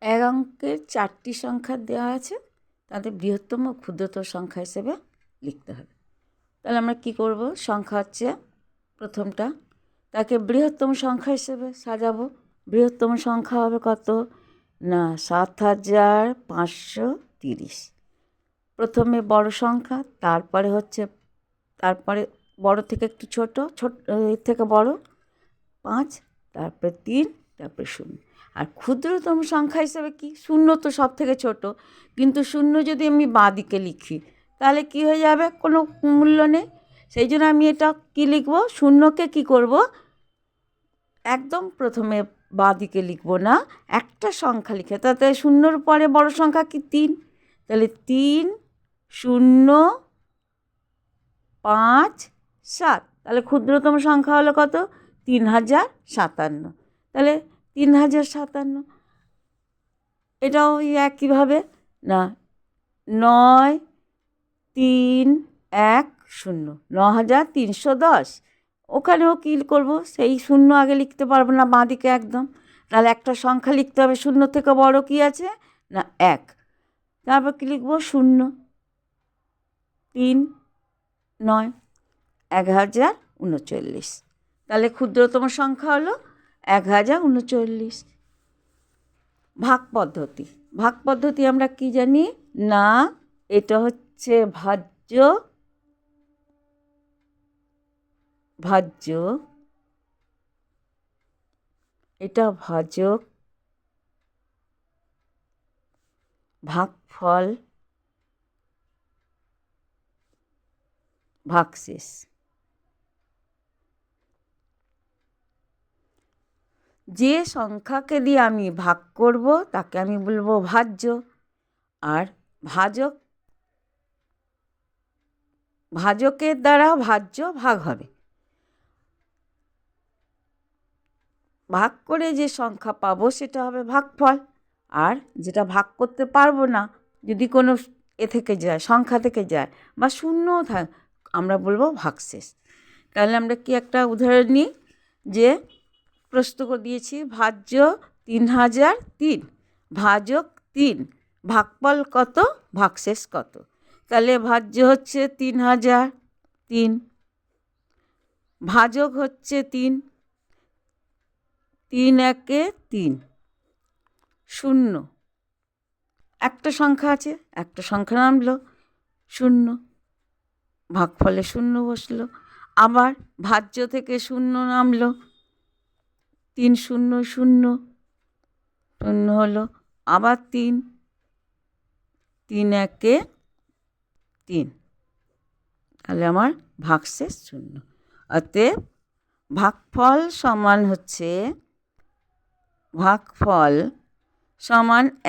এক অঙ্কের 4টি সংখ্যা দেওয়া আছে, তাদের বৃহত্তম ও ক্ষুদ্রতম সংখ্যা হিসেবে লিখতে হবে। তাহলে আমরা কি করব? সংখ্যা হচ্ছে প্রথমটা, তাকে বৃহত্তম সংখ্যা হিসেবে সাজাবো। বৃহত্তম সংখ্যা হবে কত? না 7530। প্রথমে বড় সংখ্যা, তারপরে বড় থেকে একটু ছোট, এর থেকে বড় 5, তারপরে 3, তারপরে 0। আর ক্ষুদ্রতম সংখ্যা হিসেবে কি? 0 তো সব থেকে ছোট, কিন্তু 0 যদি আমি বাঁ দিকে লিখি তাহলে কি হয়ে যাবে? কোনো মূল্য নেই। সেই জন্য আমি এটা কি লিখব? 0কে কি করব? একদম প্রথমে বাঁ দিকে লিখব না, একটা সংখ্যা লিখে, তাতে 0-র পরে বড় সংখ্যা কি? 3। তাহলে 3, 0, 5, 7। তাহলে ক্ষুদ্রতম সংখ্যা হলো কত? 3057। তাহলে 3057। এটাও একইভাবে, না 9, 3, 1, 0, 9310। ওখানেও কী করব? সেই 0 আগে লিখতে পারবো না বাঁ দিকে একদম। তাহলে একটা সংখ্যা লিখতে হবে 0 থেকে বড় কি আছে? না 1। তারপর কী লিখব? 0, 3, 9, 1039। তাহলে ক্ষুদ্রতম সংখ্যা হলো 1039। ভাগ পদ্ধতি। ভাগ পদ্ধতি আমরা কি জানি? না এটা হচ্ছে ভাজ্য, এটা ভাজক, ভাগফল, ভাগশেষ। যে সংখ্যাকে দিয়ে আমি ভাগ করব তাকে আমি বলবো ভাজ্য, আর ভাজকের দ্বারা ভাজ্য ভাগ হবে। ভাগ করে যে সংখ্যা পাবো সেটা হবে ভাগফল। আর যেটা ভাগ করতে পারবো না, যদি কোনো থেকে যায়, সংখ্যা থেকে যায় বা শূন্যও আমরা বলবো ভাগশেষ। তাহলে আমরা কি একটা উদাহরণ নিই, যে প্রশ্ন করে দিয়েছি ভাজ্য 3003, ভাজক 3, ভাগফল কত, ভাগশেষ কত? তাহলে ভাজ্য হচ্ছে 3003, ভাজক হচ্ছে 3, 3 একে 3, 0। একটা সংখ্যা আছে, একটা সংখ্যা নামলো 0, ভাগফলে 0 বসলো। আবার ভাজ্য থেকে 0 নামলো, 3 0 0, 0 হলো। আবার 3, 3 একে 3। তাহলে আমার ভাগশেষ 0। অতএব ভাগফল সমান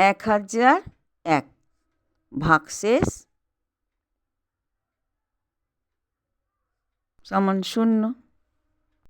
1001, ভাগশেষ সমান 0।